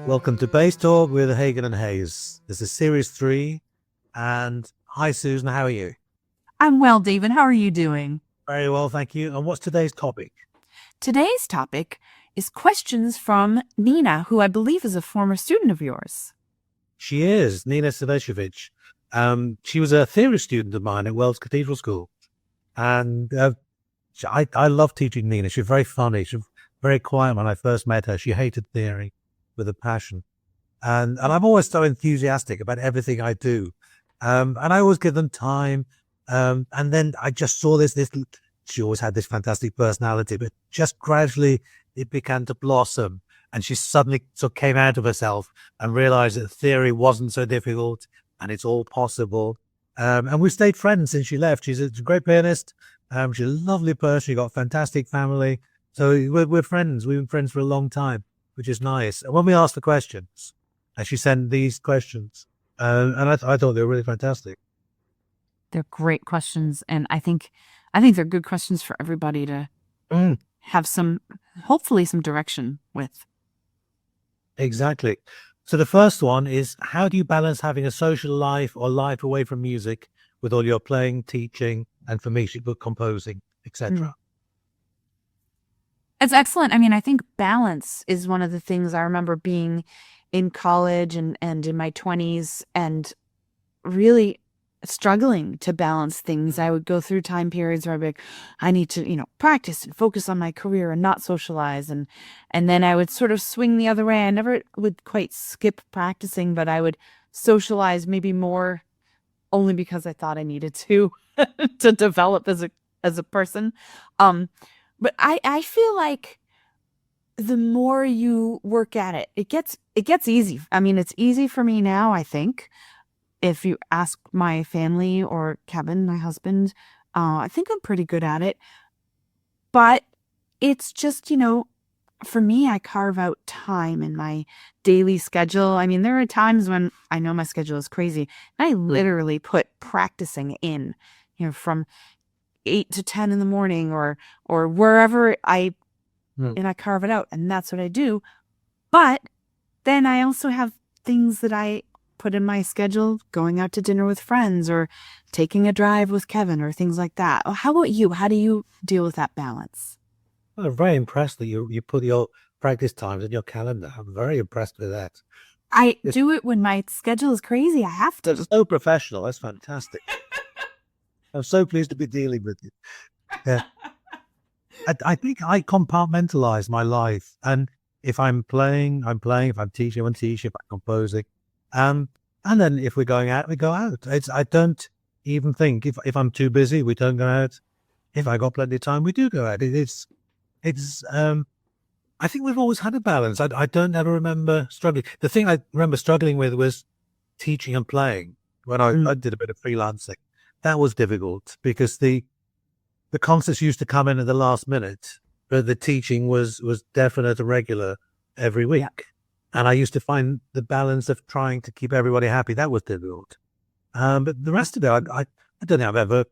Welcome to Bass Talk with Hagen and Hayes. This is series 3. And hi, Susan. How are you? I'm well, David. How are you doing? Very well, thank you. And what's today's topic? Today's topic is questions from Nina, who I believe is a former student of yours. She is Nina Savesevich. She was a theory student of mine at Wells Cathedral School. And I love teaching Nina. She was very funny. She was very quiet when I first met her. She hated theory with a passion. And I'm always so enthusiastic about everything I do. And I always give them time. And then I just saw this, she always had this fantastic personality, but just gradually it began to blossom. And she suddenly sort of came out of herself and realized that theory wasn't so difficult and it's all possible. And we've stayed friends since she left. She's a great pianist. She's a lovely person. She got a fantastic family. So we're friends. We've been friends for a long time, which is nice. And when we asked the questions, and she sent these questions, and I thought they were really fantastic. They're great questions, and I think they're good questions for everybody to have hopefully some direction with. Exactly. So the first one is, how do you balance having a social life or life away from music with all your playing, teaching, and for me, she put composing, etc.? It's excellent. I mean, I think balance is one of the things I remember being in college and in my 20s and really struggling to balance things. I would go through time periods where I'd be like, I need to, practice and focus on my career and not socialize. And then I would sort of swing the other way. I never would quite skip practicing, but I would socialize maybe more only because I thought I needed to to develop as a person. But I feel like the more you work at it, it gets easy. I mean, it's easy for me now, I think. If you ask my family or Kevin, my husband, I think I'm pretty good at it. But it's just, for me, I carve out time in my daily schedule. I mean, there are times when I know my schedule is crazy. And I literally put practicing in, from 8 to 10 in the morning or wherever and I carve it out, and that's what I do. But then I also have things that I put in my schedule, going out to dinner with friends or taking a drive with Kevin or things like that. How about you? How do you deal with that balance? I'm very impressed that you put your practice times in your calendar. I'm very impressed with that. I do it when my schedule is crazy. I have to. So professional. That's fantastic. I'm so pleased to be dealing with you. Yeah. I think I compartmentalize my life. And if I'm playing, I'm playing. If I'm teaching, I'm teaching. If I'm composing. And then if we're going out, we go out. I don't even think if I'm too busy, we don't go out. If I got plenty of time, we do go out. I think we've always had a balance. I don't ever remember struggling. The thing I remember struggling with was teaching and playing when I did a bit of freelancing. That was difficult because the concerts used to come in at the last minute, but the teaching was definite and regular every week. Yeah. And I used to find the balance of trying to keep everybody happy. That was difficult. But the rest of it, I don't think I've ever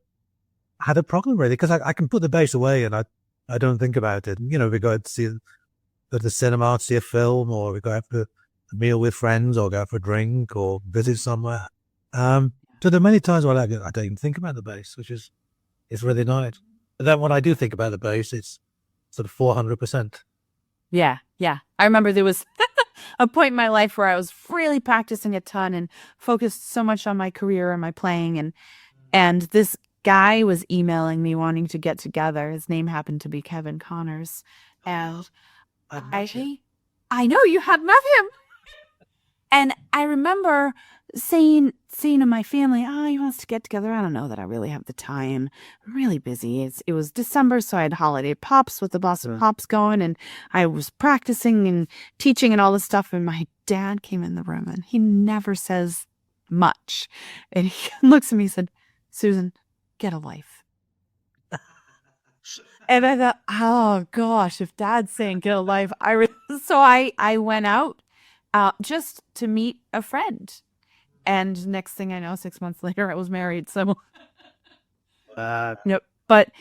had a problem really, because I can put the bass away and I don't think about it. We go to the cinema to see a film, or we go out for a meal with friends, or go out for a drink, or visit somewhere. So there are many times when I don't even think about the bass, which is really nice. But then when I do think about the bass, it's sort of 400%. Yeah. I remember there was a point in my life where I was really practicing a ton and focused so much on my career and my playing. And this guy was emailing me wanting to get together. His name happened to be Kevin Connors. And I know you had met him. And I remember saying to my family, he wants to get together. I don't know that I really have the time. I'm really busy. It was December, so I had holiday pops with the Boston Pops going, and I was practicing and teaching and all this stuff. And my dad came in the room, and he never says much. And he looks at me and said, Susan, get a life. And I thought, oh gosh, if Dad's saying get a life, so I went out just to meet a friend. And next thing I know, 6 months later, I was married. So, but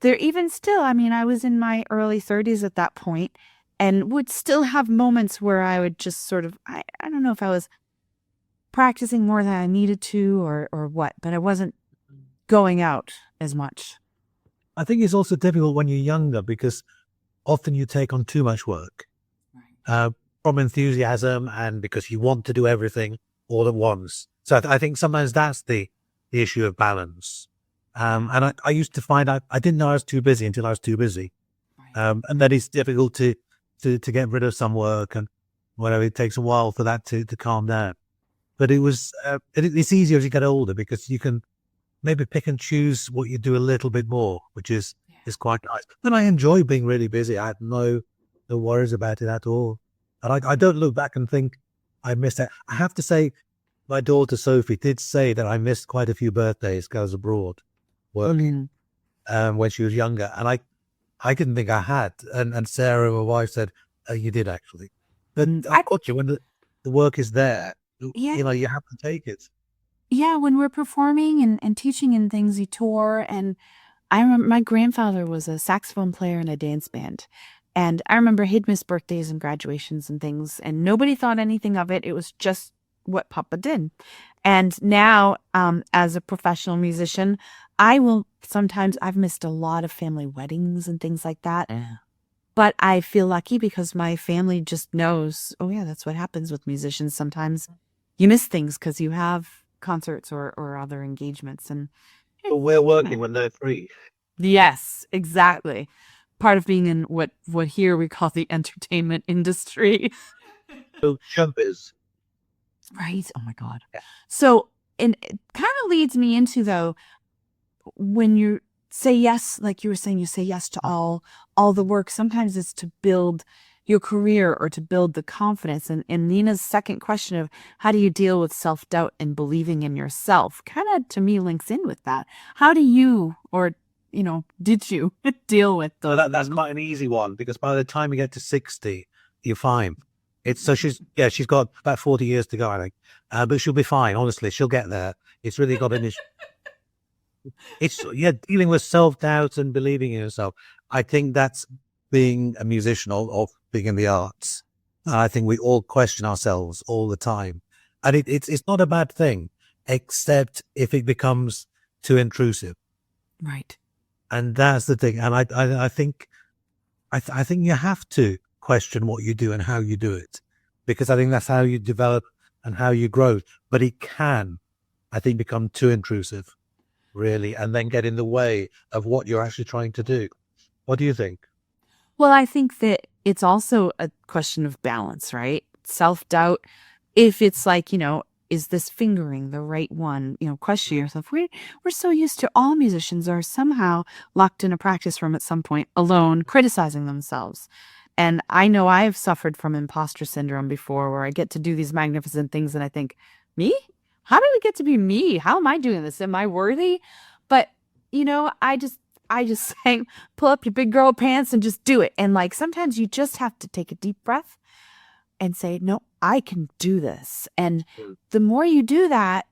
there even still, I mean, I was in my early 30s at that point, and would still have moments where I would just sort of, I don't know if I was practicing more than I needed to or what, but I wasn't going out as much. I think it's also difficult when you're younger because often you take on too much work from enthusiasm and because you want to do everything all at once. So I think sometimes that's the issue of balance. And I used to find I didn't know I was too busy until I was too busy. And then it's difficult to get rid of some work and whatever. It takes a while for that to calm down. But it's easier as you get older because you can maybe pick and choose what you do a little bit more, which is quite nice. And I enjoy being really busy. I had no worries about it at all. And I don't look back and think I missed that. I have to say, my daughter Sophie did say that I missed quite a few birthdays because I was abroad working when she was younger. And I didn't think I had. And Sarah, my wife, said, oh, you did actually. But I got you when the work is there, you know, you have to take it. Yeah, when we're performing and teaching and things, you tour. And I remember my grandfather was a saxophone player in a dance band. And I remember he'd miss birthdays and graduations and things, and nobody thought anything of it. It was just what Papa did. And now, as a professional musician, I've missed a lot of family weddings and things like that. Yeah. But I feel lucky because my family just knows, oh yeah, that's what happens with musicians. Sometimes you miss things because you have concerts or other engagements. And But we're working when they're free. yes, exactly. Part of being in what here we call the entertainment industry. So showbiz. Right. Oh my God. Yeah. So, and it kind of leads me into, though, when you say yes, like you were saying, you say yes to all the work. Sometimes it's to build your career or to build the confidence. And Nina's second question of how do you deal with self-doubt and believing in yourself kind of, to me, links in with that. How do you, or, you know, did you deal with those? So that's quite an easy one because by the time you get to 60, you're fine. She's got about 40 years to go, I think. But she'll be fine. Honestly, she'll get there. It's really got an issue. It's dealing with self-doubt and believing in yourself. I think that's being a musician or being in the arts. I think we all question ourselves all the time. And it's not a bad thing, except if it becomes too intrusive. Right. And that's the thing. And I think you have to question what you do and how you do it, because I think that's how you develop and how you grow. But it can, I think, become too intrusive, really, and then get in the way of what you're actually trying to do. What do you think? Well, I think that it's also a question of balance, right? Self-doubt. If it's like, you know, is this fingering the right one? You know, question yourself. We're so used to, all musicians are somehow locked in a practice room at some point alone, criticizing themselves. And I know I've suffered from imposter syndrome before, where I get to do these magnificent things and I think, me? How did it get to be me? How am I doing this? Am I worthy? But, you know, I just saying, pull up your big girl pants and just do it. And like, sometimes you just have to take a deep breath and say, no, I can do this. And the more you do that,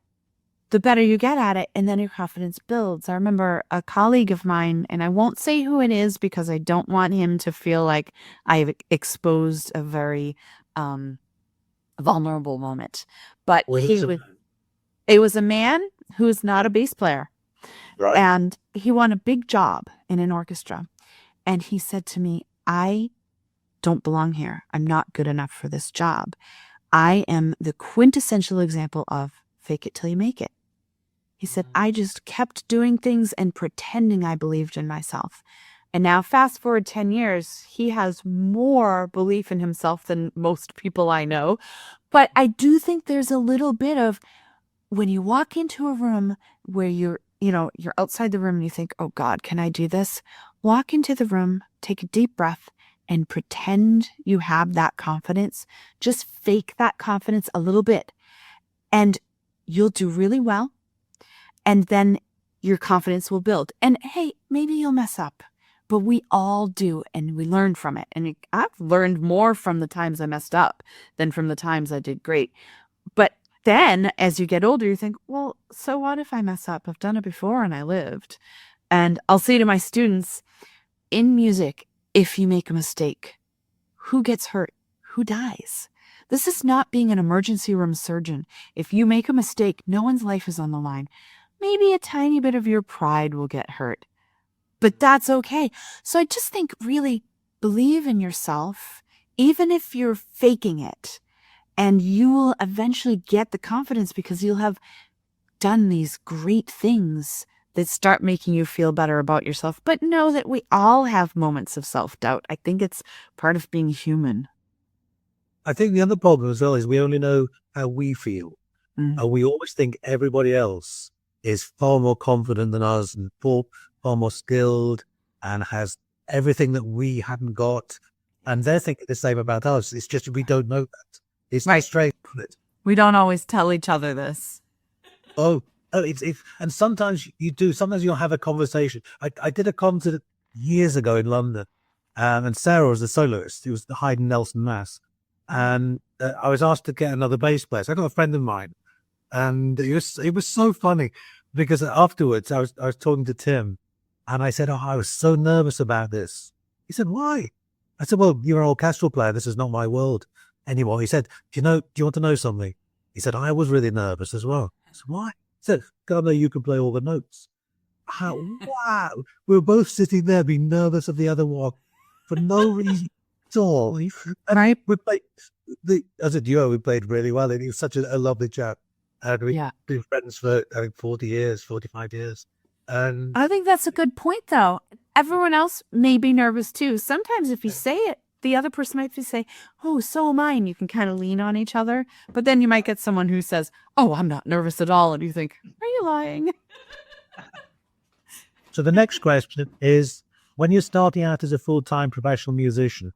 the better you get at it. And then your confidence builds. I remember a colleague of mine, and I won't say who it is because I don't want him to feel like I've exposed a very vulnerable moment. But it was a man who is not a bass player. Right. And he won a big job in an orchestra. And he said to me, I don't belong here. I'm not good enough for this job. I am the quintessential example of fake it till you make it. He said, I just kept doing things and pretending I believed in myself. And now fast forward 10 years, he has more belief in himself than most people I know. But I do think there's a little bit of, when you walk into a room where you're outside the room and you think, oh God, can I do this? Walk into the room, take a deep breath, and pretend you have that confidence. Just fake that confidence a little bit, and you'll do really well. And then your confidence will build. And hey, maybe you'll mess up, but we all do, and we learn from it. And I've learned more from the times I messed up than from the times I did great. But then as you get older, you think, well, so what if I mess up? I've done it before and I lived. And I'll say to my students, in music, if you make a mistake, who gets hurt? Who dies? This is not being an emergency room surgeon. If you make a mistake, no one's life is on the line. Maybe a tiny bit of your pride will get hurt, but that's okay. So I just think really believe in yourself, even if you're faking it, and you will eventually get the confidence because you'll have done these great things that start making you feel better about yourself. But know that we all have moments of self-doubt. I think it's part of being human. I think the other problem as well is we only know how we feel. And we always think everybody else is far more confident than us and far more skilled and has everything that we haven't got. And they're thinking the same about us. It's just we don't know that. It's Right. strange. We don't always tell each other this. It's and sometimes you do. Sometimes you'll have a conversation. I did a concert years ago in London, and Sarah was the soloist. It was the Hagen Nelson Mass, and I was asked to get another bass player. So I got a friend of mine, and it was so funny because afterwards I was talking to Tim, and I said, "Oh, I was so nervous about this." He said, "Why?" I said, "Well, you're an orchestral player. This is not my world anymore." He said, Do you want to know something?" He said, "I was really nervous as well." I said, "Why?" He said, "God, no, you can play all the notes." Wow. We were both sitting there being nervous of the other one for no reason at all. And Right. we played, as a duo, we played really well. And he was such a lovely chap. And we've been friends for, I think, 40 years, 45 years. And I think that's a good point, though. Everyone else may be nervous too. Sometimes if you say it, the other person might say, "Oh, so am I," and you can kind of lean on each other. But then you might get someone who says, "Oh, I'm not nervous at all," and you think, "Are you lying?" so the next question is, when you're starting out as a full-time professional musician,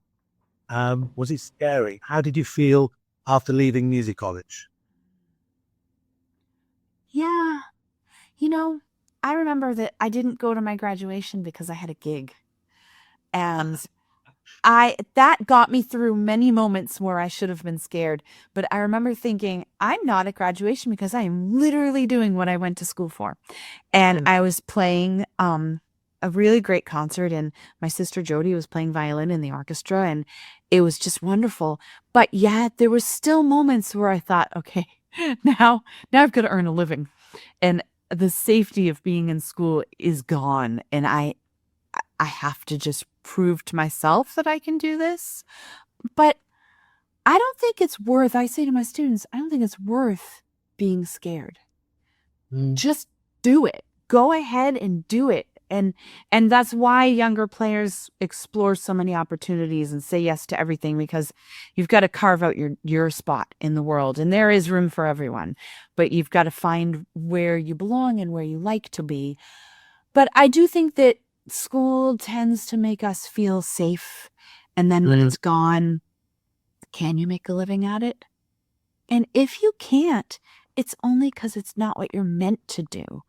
was it scary? How did you feel after leaving music college? Yeah. I remember that I didn't go to my graduation because I had a gig. And that got me through many moments where I should have been scared. But I remember thinking, I'm not at graduation because I am literally doing what I went to school for. And I was playing a really great concert, and my sister Jody was playing violin in the orchestra, and it was just wonderful. But yet there was still moments where I thought, okay, now I've got to earn a living. And the safety of being in school is gone. And I have to just prove to myself that I can do this. But I don't think it's worth, I say to my students, I don't think it's worth being scared. Just do it. Go ahead and do it. And that's why younger players explore so many opportunities and say yes to everything, because you've got to carve out your spot in the world. And there is room for everyone, but you've got to find where you belong and where you like to be. But I do think that school tends to make us feel safe. And then when it's gone, can you make a living at it? And if you can't, it's only because it's not what you're meant to do.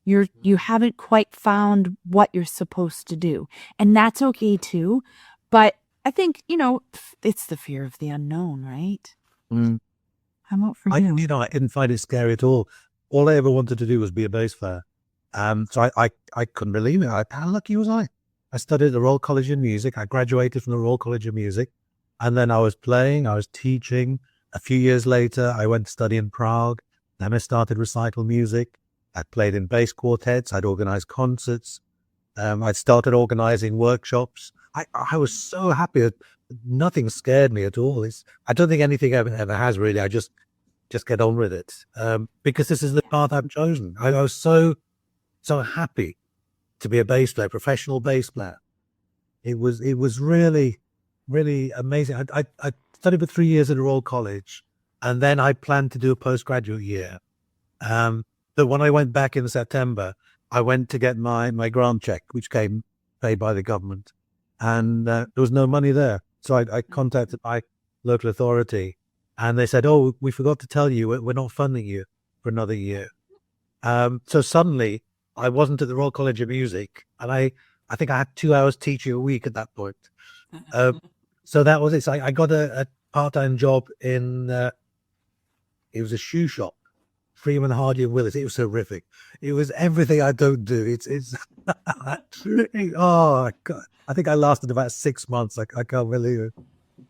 You haven't quite found what you're supposed to do. And that's okay too. But I think, it's the fear of the unknown, right? How about for you? I didn't find it scary at all. All I ever wanted to do was be a bass player. So I couldn't believe it. How lucky was I? I studied at the Royal College of Music. I graduated from the Royal College of Music. And then I was playing, I was teaching. A few years later, I went to study in Prague. Then I started recital music. I played in bass quartets. I'd organized concerts. I'd started organizing workshops. I was so happy. Nothing scared me at all. I don't think anything ever has really. I just get on with it because this is the path I've chosen. I was so happy to be a bass player, professional bass player. It was really, really amazing. I studied for 3 years at the Royal College, and then I planned to do a postgraduate year. But when I went back in September, I went to get my grant check, which came paid by the government, and there was no money there. So I contacted my local authority, and they said, "Oh, we forgot to tell you, we're not funding you for another year." So suddenly I wasn't at the Royal College of Music, and I think I had 2 hours teaching a week at that point. So that was it. So I got a part-time job in, it was a shoe shop, Freeman Hardy and Willis. It was horrific. It was everything I don't do. It's oh God. I think I lasted about 6 months. I can't believe it.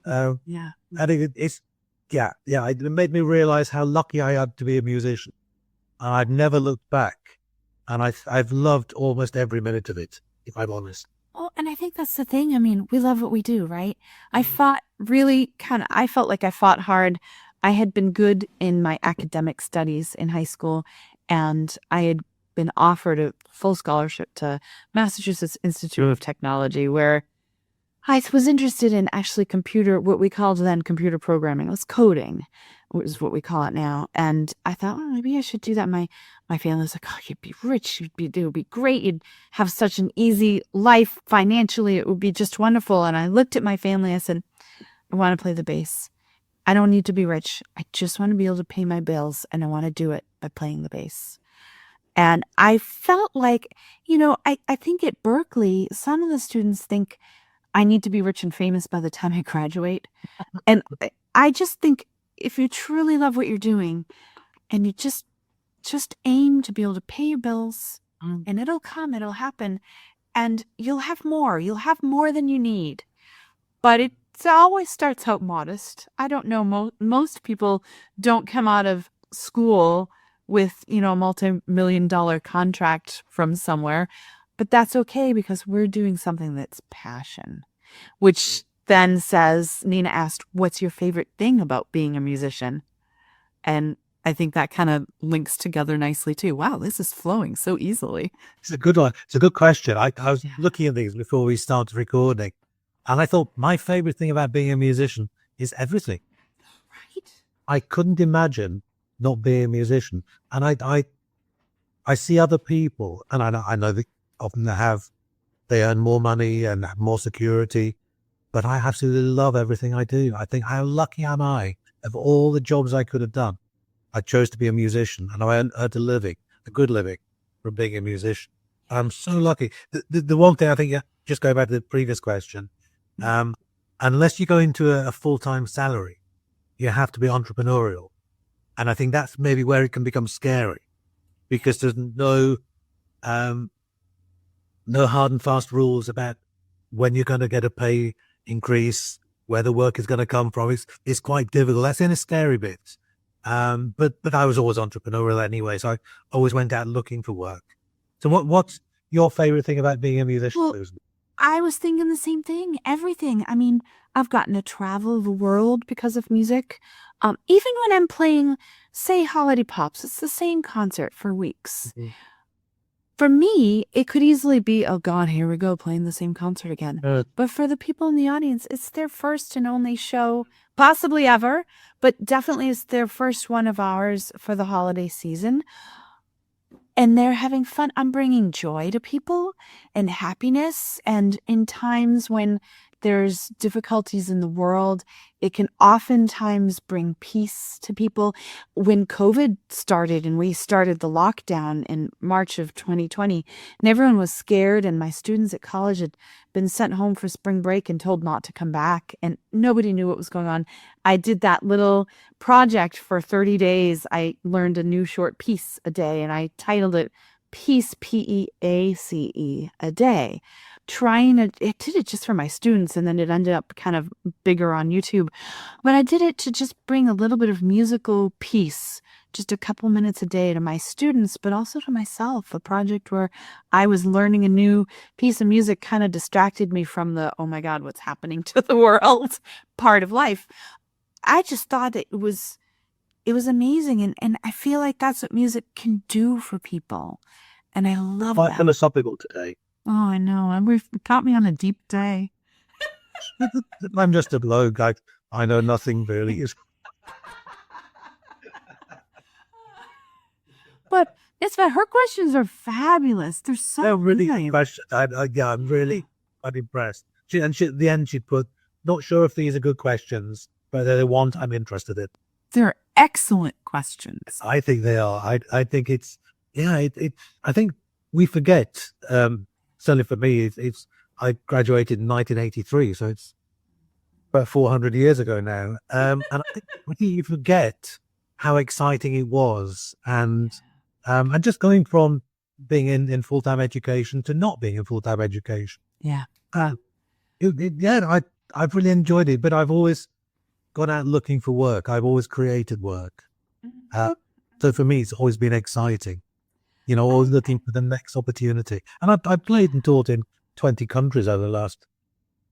Yeah. I think it made me realize how lucky I am to be a musician. And I've never looked back. And I've loved almost every minute of it, if I'm honest. Well, and I think that's the thing. I mean, we love what we do, right? I fought really I felt like I fought hard. I had been good in my academic studies in high school, and I had been offered a full scholarship to Massachusetts Institute of Technology, where I was interested in actually what we called then computer programming. It was coding, was what we call it now. And I thought, well, maybe I should do that. My family was like, oh, you'd be rich. It would be great. You'd have such an easy life financially. It would be just wonderful. And I looked at my family. I said, I want to play the bass. I don't need to be rich. I just want to be able to pay my bills. And I want to do it by playing the bass. And I felt like, I think at Berkeley, some of the students think I need to be rich and famous by the time I graduate. And I just think if you truly love what you're doing and you just aim to be able to pay your bills, and it'll come, it'll happen, and you'll have more than you need. But it always starts out modest. I don't know, most people don't come out of school with, a multi-million-dollar contract from somewhere. But that's okay because we're doing something that's passion, which then says, Nina asked, what's your favorite thing about being a musician? And I think that kind of links together nicely too. Wow, this is flowing so easily. It's a good one. It's a good question. I was looking at these before we started recording, and I thought my favorite thing about being a musician is everything. Right. I couldn't imagine not being a musician. And I see other people, and I know that often they earn more money and have more security, but I absolutely love everything I do. I think how lucky am I of all the jobs I could have done. I chose to be a musician, and I earned a good living from being a musician. I'm so lucky. The one thing I think, just go back to the previous question, unless you go into a full-time salary, you have to be entrepreneurial. And I think that's maybe where it can become scary, because there's no hard and fast rules about when you're going to get a pay increase, where the work is going to come from. It's quite difficult. That's in a scary bit. But I was always entrepreneurial anyway, so I always went out looking for work. So what's your favorite thing about being a musician, Well, Susan? I was thinking the same thing. Everything. I mean, I've gotten to travel the world because of music. Even when I'm playing, say, Holiday Pops, it's the same concert for weeks. Mm-hmm. For me, it could easily be, oh God, here we go, playing the same concert again. But for the people in the audience, it's their first and only show, possibly ever, but definitely it's their first one of ours for the holiday season. And they're having fun. I'm bringing joy to people and happiness. And in times when there's difficulties in the world, it can oftentimes bring peace to people. When COVID started and we started the lockdown in March of 2020, and everyone was scared, and my students at college had been sent home for spring break and told not to come back, and nobody knew what was going on. I did that little project for 30 days. I learned a new short piece a day, and I titled it Peace, Peace, a day. It did it just for my students, and then it ended up kind of bigger on YouTube. But I did it to just bring a little bit of musical peace, just a couple minutes a day to my students, but also to myself. A project where I was learning a new piece of music kind of distracted me from the, oh my God, what's happening to the world part of life. I just thought it was amazing. And I feel like that's what music can do for people. And I love Quite that. philosophical today. Oh, I know. And we've caught me on a deep day. I'm just a bloke. I know nothing really. But her questions are fabulous. They're really good questions. I'm really quite impressed. At the end, she put, not sure if these are good questions, but they're the ones I'm interested in. They're excellent questions. I think they are. I think it's, I think we forget, certainly for me, I graduated in 1983, so it's about 400 years ago now. And I think you forget how exciting it was. And just going from being in full-time education to not being in full-time education. Yeah. I I've really enjoyed it, but I've always gone out looking for work. I've always created work. So for me, it's always been exciting. Always looking for the next opportunity. And I've played and taught in 20 countries over the last,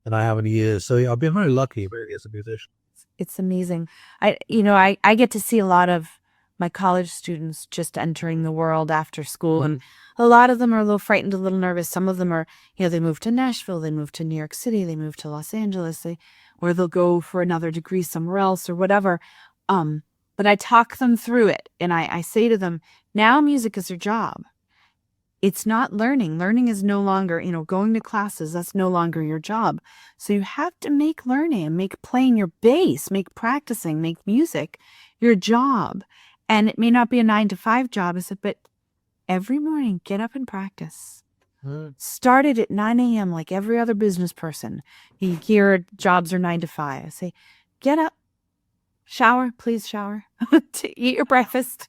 and I how many years. So I've been very lucky, really, as a musician. It's amazing. I get to see a lot of my college students just entering the world after school, and a lot of them are a little frightened, a little nervous. Some of them are, they move to Nashville, they move to New York City, they move to Los Angeles, or they'll go for another degree somewhere else or whatever. But I talk them through it, and I say to them, now music is your job. It's not learning. Learning is no longer, going to classes, that's no longer your job. So you have to make learning and make playing your bass, make practicing, make music your job. And it may not be a 9-to-5 job, but every morning, get up and practice. Start it at 9 a.m. like every other business person. Here, jobs are 9 to 5. I say, get up, shower, please shower, to eat your breakfast,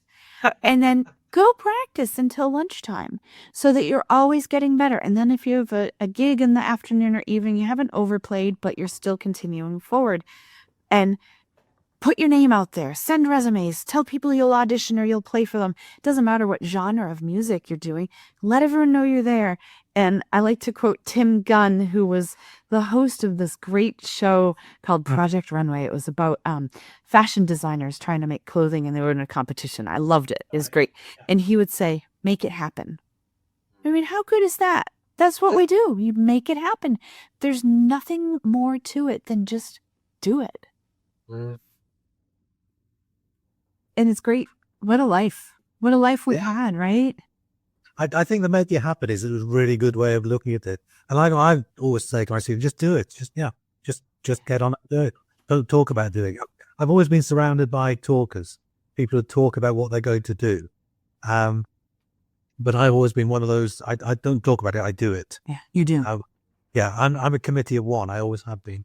and then go practice until lunchtime so that you're always getting better. And then if you have a gig in the afternoon or evening, you haven't overplayed, but you're still continuing forward. And put your name out there, send resumes, tell people you'll audition or you'll play for them. It doesn't matter what genre of music you're doing. Let everyone know you're there. And I like to quote Tim Gunn, who was the host of this great show called Project Runway. It was about fashion designers trying to make clothing, and they were in a competition. I loved it. It was great. And he would say, make it happen. I mean, how good is that? That's what we do. You make it happen. There's nothing more to it than just do it. And it's great. What a life. What a life we had, right? I think the make it happen is a really good way of looking at it. And I always say to my students, just do it. Just get on and do it. Don't talk about doing it. I've always been surrounded by talkers, people who talk about what they're going to do. But I've always been one of those, I don't talk about it, I do it. Yeah, you do. I'm a committee of one. I always have been.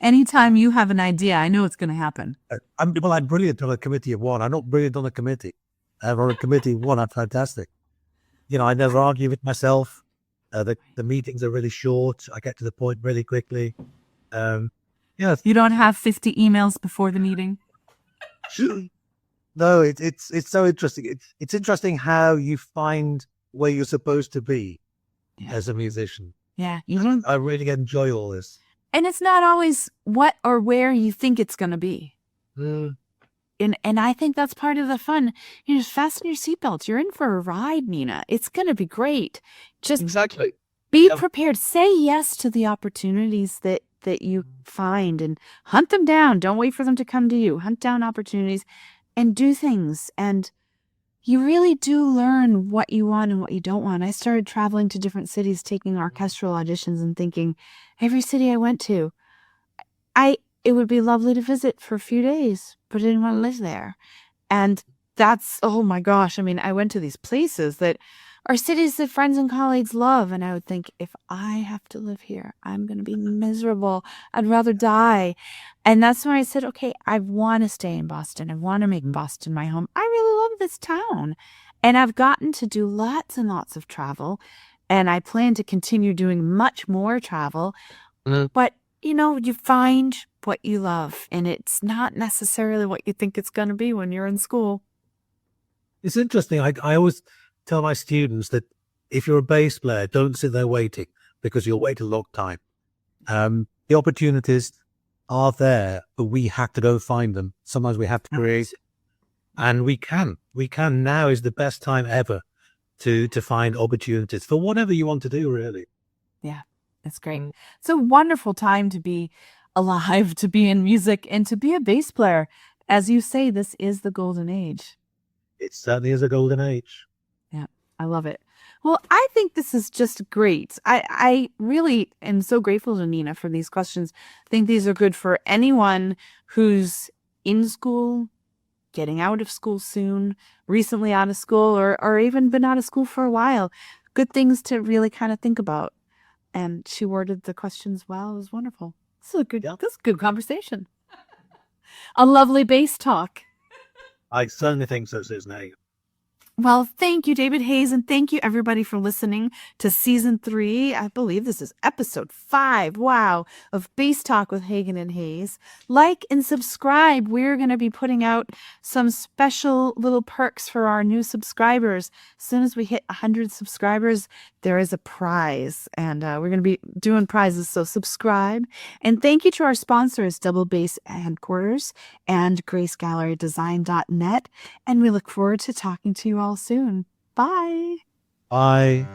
Anytime you have an idea, I know it's going to happen. I'm brilliant on a committee of one. I'm not brilliant on a committee. On a committee of one, I'm fantastic. I never argue with myself. The meetings are really short. I get to the point really quickly. You don't have 50 emails before the meeting? No, it's so interesting. It's interesting how you find where you're supposed to be as a musician. Yeah. I really enjoy all this. And it's not always what or where you think it's going to be. And I think that's part of the fun. Just fasten your seatbelts. You're in for a ride, Nina. It's going to be great. Just exactly. Be prepared. Say yes to the opportunities that you find and hunt them down. Don't wait for them to come to you. Hunt down opportunities and do things. And you really do learn what you want and what you don't want. I started traveling to different cities, taking orchestral auditions and thinking, every city I went to, it would be lovely to visit for a few days, but I didn't want to live there. And that's, oh my gosh. I mean, I went to these places that are cities that friends and colleagues love. And I would think, if I have to live here, I'm going to be miserable. I'd rather die. And that's when I said, okay, I want to stay in Boston. I want to make Boston my home. I really love this town. And I've gotten to do lots and lots of travel. And I plan to continue doing much more travel. But, you find what you love. And it's not necessarily what you think it's going to be when you're in school. It's interesting. I always tell my students that if you're a bass player, don't sit there waiting, because you'll wait a long time. The opportunities are there, but we have to go find them. Sometimes we have to create, and we can. Now is the best time ever to find opportunities for whatever you want to do, really. Yeah, it's great. It's a wonderful time to be alive, to be in music, and to be a bass player. As you say, this is the golden age. It certainly is a golden age. Yeah, I love it. Well, I think this is just great. I really am so grateful to Nina for these questions. I think these are good for anyone who's in school, getting out of school soon, recently out of school, or even been out of school for a while. Good things to really kind of think about. And she worded the questions well. It was wonderful. This is a good conversation. A lovely bass talk. I certainly think so, Susan Hagen. Well, thank you, David Hayes, and thank you, everybody, for listening to season 3. I believe this is episode 5. Wow, of Bass Talk with Hagen and Hayes. Like and subscribe. We're going to be putting out some special little perks for our new subscribers. As soon as we hit 100 subscribers, there is a prize, and we're going to be doing prizes. So subscribe. And thank you to our sponsors, Double Bass Headquarters and GraceGalleryDesign.net. And we look forward to talking to you all soon. Bye. Bye.